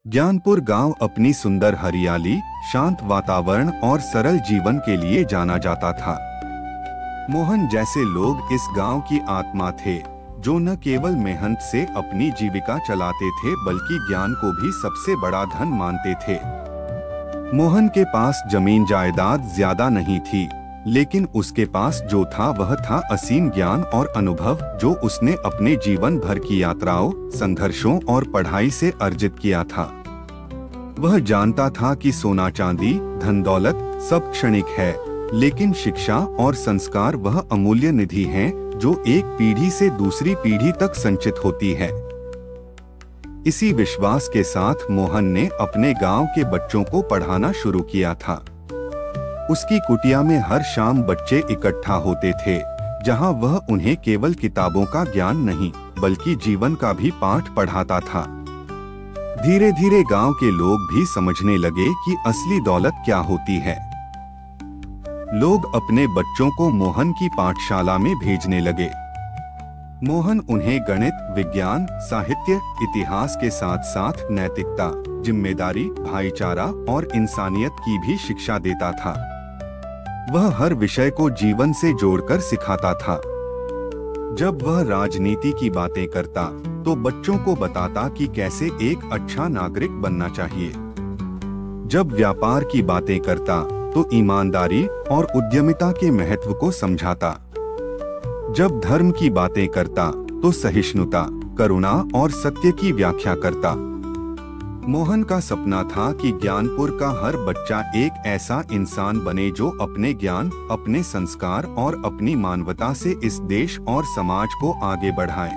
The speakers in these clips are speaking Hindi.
ज्ञानपुर गांव अपनी सुंदर हरियाली, शांत वातावरण और सरल जीवन के लिए जाना जाता था। मोहन जैसे लोग इस गांव की आत्मा थे, जो न केवल मेहनत से अपनी जीविका चलाते थे बल्कि ज्ञान को भी सबसे बड़ा धन मानते थे। मोहन के पास जमीन जायदाद ज्यादा नहीं थी, लेकिन उसके पास जो था वह था असीम ज्ञान और अनुभव, जो उसने अपने जीवन भर की यात्राओं, संघर्षों और पढ़ाई से अर्जित किया था। वह जानता था कि सोना चांदी, धन दौलत सब क्षणिक है, लेकिन शिक्षा और संस्कार वह अमूल्य निधि हैं, जो एक पीढ़ी से दूसरी पीढ़ी तक संचित होती है। इसी विश्वास के साथ मोहन ने अपने गांव के बच्चों को पढ़ाना शुरू किया था। उसकी कुटिया में हर शाम बच्चे इकट्ठा होते थे, जहां वह उन्हें केवल किताबों का ज्ञान नहीं बल्कि जीवन का भी पाठ पढ़ाता था। धीरे धीरे गांव के लोग भी समझने लगे कि असली दौलत क्या होती है। लोग अपने बच्चों को मोहन की पाठशाला में भेजने लगे। मोहन उन्हें गणित, विज्ञान, साहित्य, इतिहास के साथ साथ नैतिकता, जिम्मेदारी, भाईचारा और इंसानियत की भी शिक्षा देता था। वह हर विषय को जीवन से जोड़कर सिखाता था। जब वह राजनीति की बातें करता, तो बच्चों को बताता कि कैसे एक अच्छा नागरिक बनना चाहिए। जब व्यापार की बातें करता, तो ईमानदारी और उद्यमिता के महत्व को समझाता। जब धर्म की बातें करता, तो सहिष्णुता, करुणा और सत्य की व्याख्या करता। मोहन का सपना था कि ज्ञानपुर का हर बच्चा एक ऐसा इंसान बने जो अपने ज्ञान, अपने संस्कार और अपनी मानवता से इस देश और समाज को आगे बढ़ाए।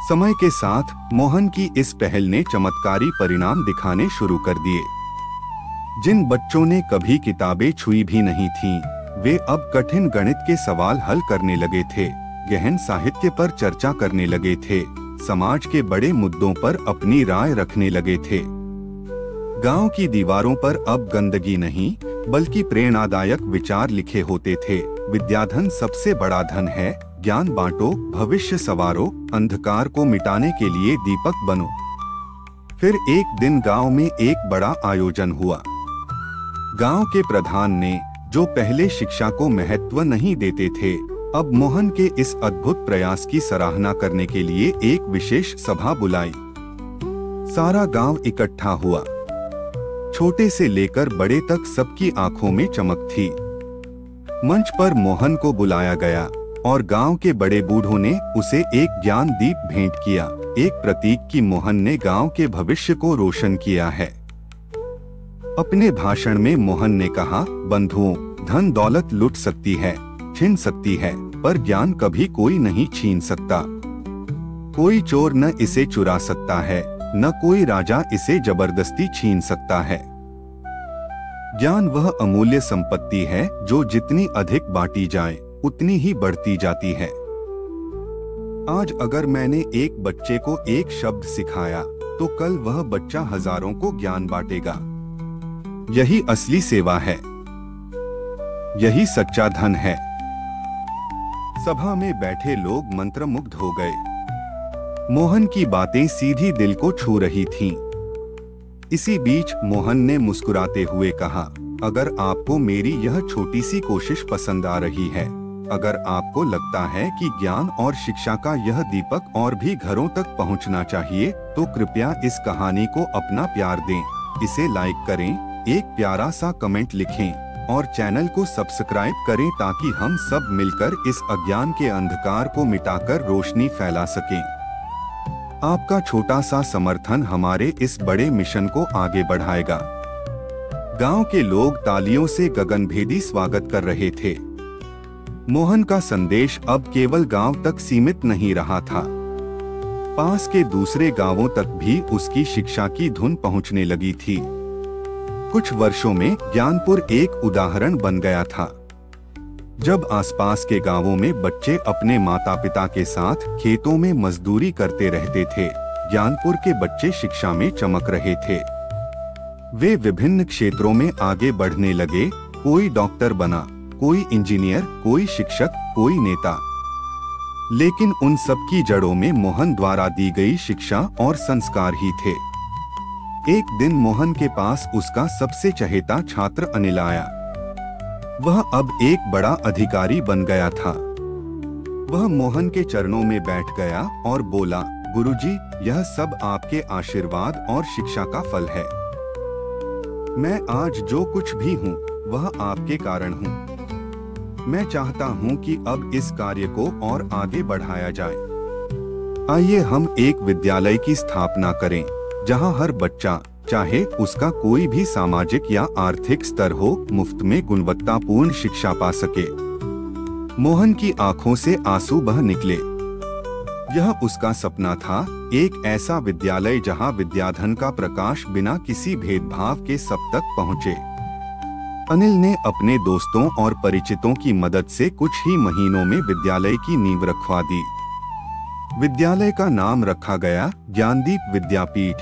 समय के साथ मोहन की इस पहल ने चमत्कारी परिणाम दिखाने शुरू कर दिए। जिन बच्चों ने कभी किताबें छुई भी नहीं थीं, वे अब कठिन गणित के सवाल हल करने लगे थे, गहन साहित्य पर चर्चा करने लगे थे, समाज के बड़े मुद्दों पर अपनी राय रखने लगे थे। गांव की दीवारों पर अब गंदगी नहीं बल्कि प्रेरणादायक विचार लिखे होते थे। विद्याधन सबसे बड़ा धन है, ज्ञान बांटो, भविष्य संवारो, अंधकार को मिटाने के लिए दीपक बनो। फिर एक दिन गांव में एक बड़ा आयोजन हुआ। गांव के प्रधान ने, जो पहले शिक्षा को महत्व नहीं देते थे, अब मोहन के इस अद्भुत प्रयास की सराहना करने के लिए एक विशेष सभा बुलाई। सारा गांव इकट्ठा हुआ। छोटे से लेकर बड़े तक सबकी आंखों में चमक थी। मंच पर मोहन को बुलाया गया और गांव के बड़े बूढ़ों ने उसे एक ज्ञान दीप भेंट किया, एक प्रतीक कि मोहन ने गांव के भविष्य को रोशन किया है। अपने भाषण में मोहन ने कहा, बंधुओं, धन दौलत लुट सकती है, छीन सकती है, पर ज्ञान कभी कोई नहीं छीन सकता। कोई चोर न इसे चुरा सकता है, न कोई राजा इसे जबरदस्ती छीन सकता है। ज्ञान वह अमूल्य संपत्ति है जो जितनी अधिक बांटी जाए उतनी ही बढ़ती जाती है। आज अगर मैंने एक बच्चे को एक शब्द सिखाया, तो कल वह बच्चा हजारों को ज्ञान बांटेगा। यही असली सेवा है, यही सच्चा धन है। सभा में बैठे लोग मंत्रमुग्ध हो गए। मोहन की बातें सीधी दिल को छू रही थीं। इसी बीच मोहन ने मुस्कुराते हुए कहा, अगर आपको मेरी यह छोटी सी कोशिश पसंद आ रही है, अगर आपको लगता है कि ज्ञान और शिक्षा का यह दीपक और भी घरों तक पहुंचना चाहिए, तो कृपया इस कहानी को अपना प्यार दें, इसे लाइक करें, एक प्यारा सा कमेंट लिखें और चैनल को सब्सक्राइब करें ताकि हम सब मिलकर इस अज्ञान के अंधकार को मिटाकर रोशनी फैला सकें। आपका छोटा सा समर्थन हमारे इस बड़े मिशन को आगे बढ़ाएगा। गांव के लोग तालियों से गगनभेदी स्वागत कर रहे थे। मोहन का संदेश अब केवल गांव तक सीमित नहीं रहा था। पास के दूसरे गांवों तक भी उसकी शिक्षा की धुन पहुंचने लगी थी। कुछ वर्षों में ज्ञानपुर एक उदाहरण बन गया था। जब आसपास के गांवों में बच्चे अपने माता पिता के साथ खेतों में मजदूरी करते रहते थे, ज्ञानपुर के बच्चे शिक्षा में चमक रहे थे। वे विभिन्न क्षेत्रों में आगे बढ़ने लगे। कोई डॉक्टर बना, कोई इंजीनियर, कोई शिक्षक, कोई नेता। लेकिन उन सब की जड़ों में मोहन द्वारा दी गई शिक्षा और संस्कार ही थे। एक दिन मोहन के पास उसका सबसे चहेता छात्र अनिल आया। वह अब एक बड़ा अधिकारी बन गया था। वह मोहन के चरणों में बैठ गया और बोला, गुरुजी, यह सब आपके आशीर्वाद और शिक्षा का फल है। मैं आज जो कुछ भी हूँ वह आपके कारण हूँ। मैं चाहता हूँ कि अब इस कार्य को और आगे बढ़ाया जाए। आइए हम एक विद्यालय की स्थापना करें जहाँ हर बच्चा, चाहे उसका कोई भी सामाजिक या आर्थिक स्तर हो, मुफ्त में गुणवत्तापूर्ण शिक्षा पा सके। मोहन की आंखों से आंसू बह निकले। यह उसका सपना था, एक ऐसा विद्यालय जहां विद्याधन का प्रकाश बिना किसी भेदभाव के सब तक पहुंचे। अनिल ने अपने दोस्तों और परिचितों की मदद से कुछ ही महीनों में विद्यालय की नींव रखवा दी। विद्यालय का नाम रखा गया ज्ञानदीप विद्यापीठ।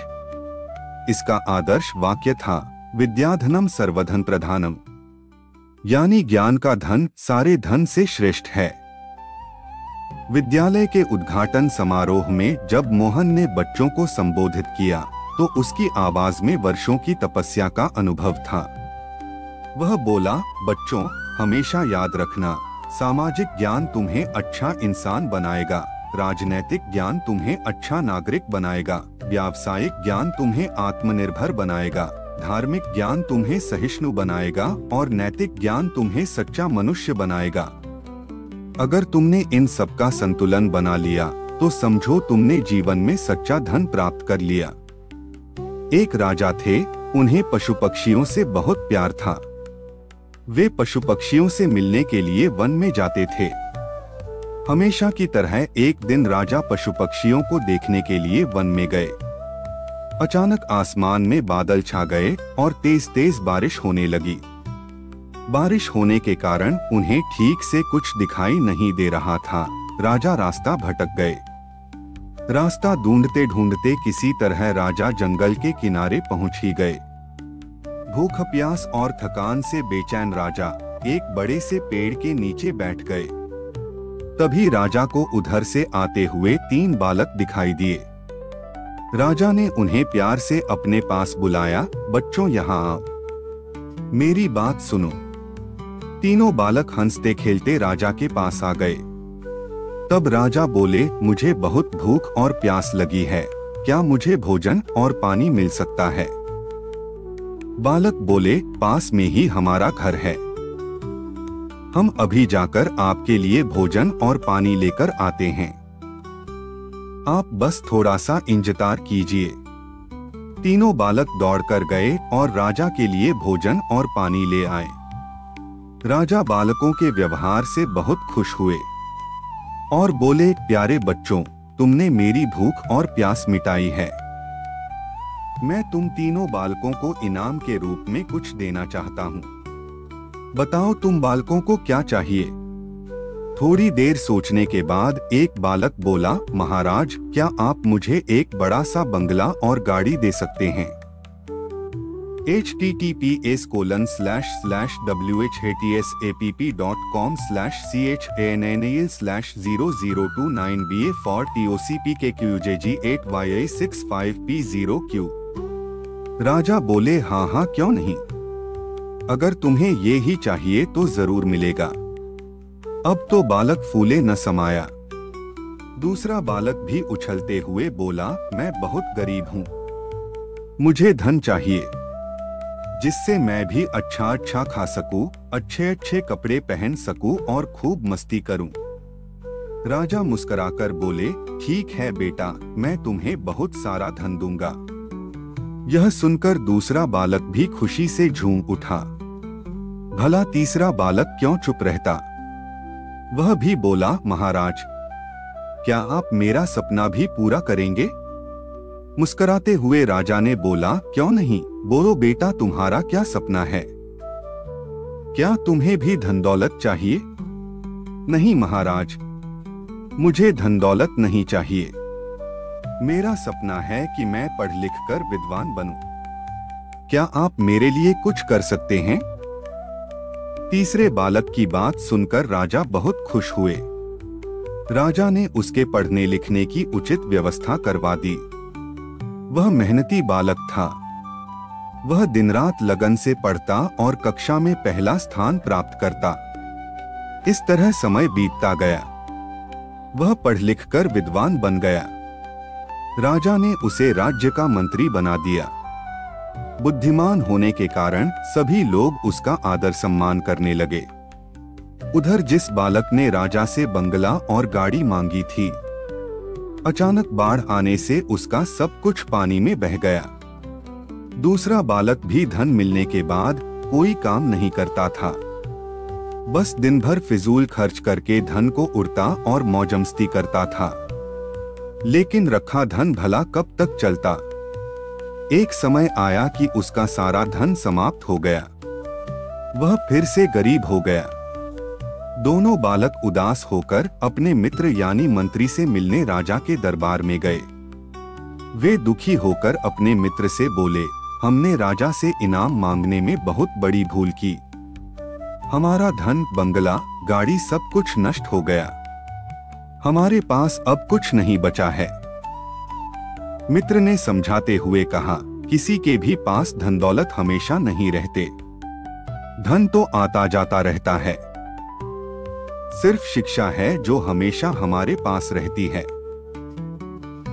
इसका आदर्श वाक्य था, विद्याधनम सर्वधन प्रधानम, यानी ज्ञान का धन सारे धन से श्रेष्ठ है। विद्यालय के उद्घाटन समारोह में जब मोहन ने बच्चों को संबोधित किया तो उसकी आवाज में वर्षों की तपस्या का अनुभव था। वह बोला, बच्चों, हमेशा याद रखना, सामाजिक ज्ञान तुम्हें अच्छा इंसान बनाएगा, राजनैतिक ज्ञान तुम्हें अच्छा नागरिक बनाएगा, व्यावसायिक ज्ञान तुम्हें आत्मनिर्भर बनाएगा, धार्मिक ज्ञान तुम्हें सहिष्णु बनाएगा और नैतिक ज्ञान तुम्हें सच्चा मनुष्य बनाएगा। अगर तुमने इन सब का संतुलन बना लिया तो समझो तुमने जीवन में सच्चा धन प्राप्त कर लिया। एक राजा थे, उन्हें पशु पक्षियों से बहुत प्यार था। वे पशु पक्षियों से मिलने के लिए वन में जाते थे। हमेशा की तरह एक दिन राजा पशु पक्षियों को देखने के लिए वन में गए। अचानक आसमान में बादल छा गए और तेज तेज बारिश होने लगी। बारिश होने के कारण उन्हें ठीक से कुछ दिखाई नहीं दे रहा था। राजा रास्ता भटक गए। रास्ता ढूंढते ढूंढते किसी तरह राजा जंगल के किनारे पहुंच ही गए। भूख प्यास और थकान से बेचैन राजा एक बड़े से पेड़ के नीचे बैठ गए। तभी राजा को उधर से आते हुए 3 बालक दिखाई दिए। राजा ने उन्हें प्यार से अपने पास बुलाया, बच्चों यहाँ आओ, मेरी बात सुनो। तीनों बालक हंसते खेलते राजा के पास आ गए। तब राजा बोले, मुझे बहुत भूख और प्यास लगी है, क्या मुझे भोजन और पानी मिल सकता है? बालक बोले, पास में ही हमारा घर है, हम अभी जाकर आपके लिए भोजन और पानी लेकर आते हैं, आप बस थोड़ा सा इंतजार कीजिए। तीनों बालक दौड़कर गए और राजा के लिए भोजन और पानी ले आए। राजा बालकों के व्यवहार से बहुत खुश हुए और बोले, प्यारे बच्चों, तुमने मेरी भूख और प्यास मिटाई है। मैं तुम तीनों बालकों को इनाम के रूप में कुछ देना चाहता हूँ। बताओ तुम बालकों को क्या चाहिए? थोड़ी देर सोचने के बाद एक बालक बोला, महाराज, क्या आप मुझे एक बड़ा सा बंगला और गाड़ी दे सकते हैं? https://whatapp.com/chananil/0029BA4TOCPKQJG8YA65P0Q। राजा बोले, हाँ हाँ, क्यों नहीं, अगर तुम्हें ये ही चाहिए तो जरूर मिलेगा। अब तो बालक फूले न समाया। दूसरा बालक भी उछलते हुए बोला, मैं बहुत गरीब हूँ, मुझे धन चाहिए जिससे मैं भी अच्छा खा सकूं, अच्छे कपड़े पहन सकूं और खूब मस्ती करूं। राजा मुस्कुराकर बोले, ठीक है बेटा, मैं तुम्हें बहुत सारा धन दूंगा। यह सुनकर दूसरा बालक भी खुशी से झूम उठा। भला तीसरा बालक क्यों चुप रहता? वह भी बोला, महाराज, क्या आप मेरा सपना भी पूरा करेंगे? मुस्कुराते हुए राजा ने बोला, क्यों नहीं, बोलो बेटा, तुम्हारा क्या सपना है? क्या तुम्हें भी धन दौलत चाहिए? नहीं महाराज, मुझे धन दौलत नहीं चाहिए। मेरा सपना है कि मैं पढ़ लिख कर विद्वान बनूं। क्या आप मेरे लिए कुछ कर सकते हैं? तीसरे बालक की बात सुनकर राजा बहुत खुश हुए। राजा ने उसके पढ़ने लिखने की उचित व्यवस्था करवा दी। वह मेहनती बालक था, वह दिन रात लगन से पढ़ता और कक्षा में पहला स्थान प्राप्त करता। इस तरह समय बीतता गया। वह पढ़ लिख कर विद्वान बन गया। राजा ने उसे राज्य का मंत्री बना दिया। बुद्धिमान होने के कारण सभी लोग उसका आदर सम्मान करने लगे। उधर जिस बालक ने राजा से बंगला और गाड़ी मांगी थी, अचानक बाढ़ आने से उसका सब कुछ पानी में बह गया। दूसरा बालक भी धन मिलने के बाद कोई काम नहीं करता था, बस दिन भर फिजूल खर्च करके धन को उड़ता और मौजमस्ती करता था। लेकिन रखा धन भला कब तक चलता। एक समय आया कि उसका सारा धन समाप्त हो गया। वह फिर से गरीब हो गया। दोनों बालक उदास होकर अपने मित्र यानी मंत्री से मिलने राजा के दरबार में गए। वे दुखी होकर अपने मित्र से बोले, हमने राजा से इनाम मांगने में बहुत बड़ी भूल की। हमारा धन, बंगला, गाड़ी सब कुछ नष्ट हो गया। हमारे पास अब कुछ नहीं बचा है। मित्र ने समझाते हुए कहा, किसी के भी पास धन दौलत हमेशा नहीं रहते। धन तो आता जाता रहता है। सिर्फ शिक्षा है जो हमेशा हमारे पास रहती है।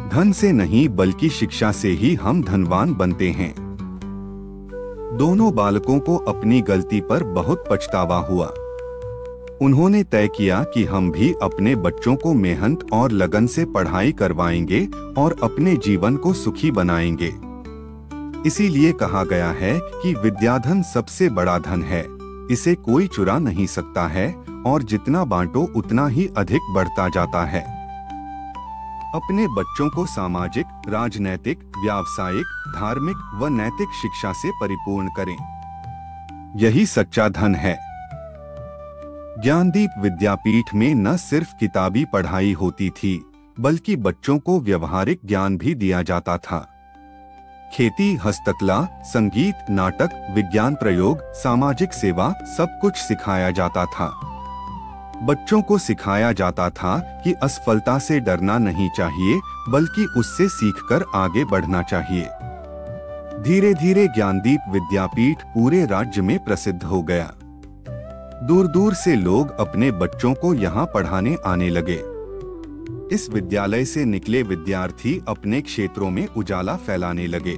धन से नहीं बल्कि शिक्षा से ही हम धनवान बनते हैं। दोनों बालकों को अपनी गलती पर बहुत पछतावा हुआ। उन्होंने तय किया कि हम भी अपने बच्चों को मेहनत और लगन से पढ़ाई करवाएंगे और अपने जीवन को सुखी बनाएंगे। इसीलिए कहा गया है कि विद्याधन सबसे बड़ा धन है, इसे कोई चुरा नहीं सकता है और जितना बांटो उतना ही अधिक बढ़ता जाता है। अपने बच्चों को सामाजिक, राजनैतिक, व्यावसायिक, धार्मिक व नैतिक शिक्षा से परिपूर्ण करें। यही सच्चा धन है। ज्ञानदीप विद्यापीठ में न सिर्फ किताबी पढ़ाई होती थी, बल्कि बच्चों को व्यवहारिक ज्ञान भी दिया जाता था। खेती, हस्तकला, संगीत, नाटक, विज्ञान प्रयोग, सामाजिक सेवा सब कुछ सिखाया जाता था। बच्चों को सिखाया जाता था कि असफलता से डरना नहीं चाहिए, बल्कि उससे सीखकर आगे बढ़ना चाहिए। धीरे धीरे ज्ञानदीप विद्यापीठ पूरे राज्य में प्रसिद्ध हो गया। दूर दूर से लोग अपने बच्चों को यहाँ पढ़ाने आने लगे। इस विद्यालय से निकले विद्यार्थी अपने क्षेत्रों में उजाला फैलाने लगे।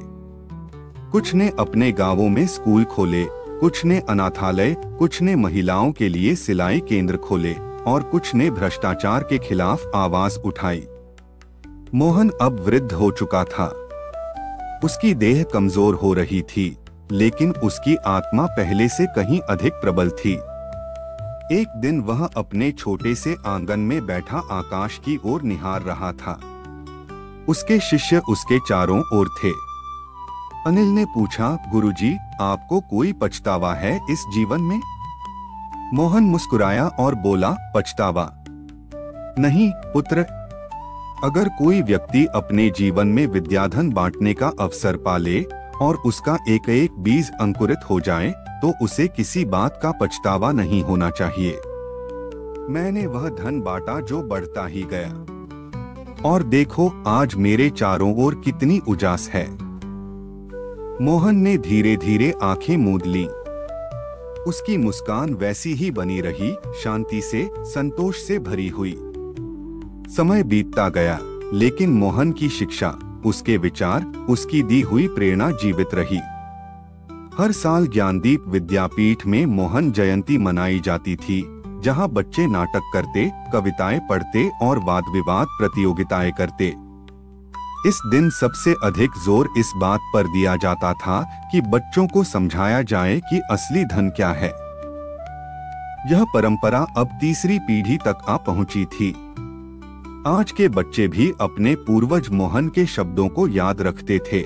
कुछ ने अपने गांवों में स्कूल खोले, कुछ ने अनाथालय, कुछ ने महिलाओं के लिए सिलाई केंद्र खोले और कुछ ने भ्रष्टाचार के खिलाफ आवाज उठाई। मोहन अब वृद्ध हो चुका था। उसकी देह कमजोर हो रही थी, लेकिन उसकी आत्मा पहले से कहीं अधिक प्रबल थी। एक दिन वह अपने छोटे से आंगन में बैठा आकाश की ओर निहार रहा था। उसके शिष्य उसके चारों ओर थे। अनिल ने पूछा, गुरुजी, आपको कोई पछतावा है इस जीवन में? मोहन मुस्कुराया और बोला, पछतावा नहीं पुत्र। अगर कोई व्यक्ति अपने जीवन में विद्याधन बांटने का अवसर पाले और उसका एक एक बीज अंकुरित हो जाए, तो उसे किसी बात का पछतावा नहीं होना चाहिए। मैंने वह धन बांटा जो बढ़ता ही गया, और देखो आज मेरे चारों ओर कितनी उजास है। मोहन ने धीरे धीरे आंखें मूंद लीं। उसकी मुस्कान वैसी ही बनी रही, शांति से, संतोष से भरी हुई। समय बीतता गया, लेकिन मोहन की शिक्षा, उसके विचार, उसकी दी हुई प्रेरणा जीवित रही। हर साल ज्ञानदीप विद्यापीठ में मोहन जयंती मनाई जाती थी, जहां बच्चे नाटक करते, कविताएं पढ़ते और वाद विवाद प्रतियोगिताएं करते। इस दिन सबसे अधिक जोर इस बात पर दिया जाता था कि बच्चों को समझाया जाए कि असली धन क्या है। यह परंपरा अब तीसरी पीढ़ी तक आ पहुंची थी। आज के बच्चे भी अपने पूर्वज मोहन के शब्दों को याद रखते थे।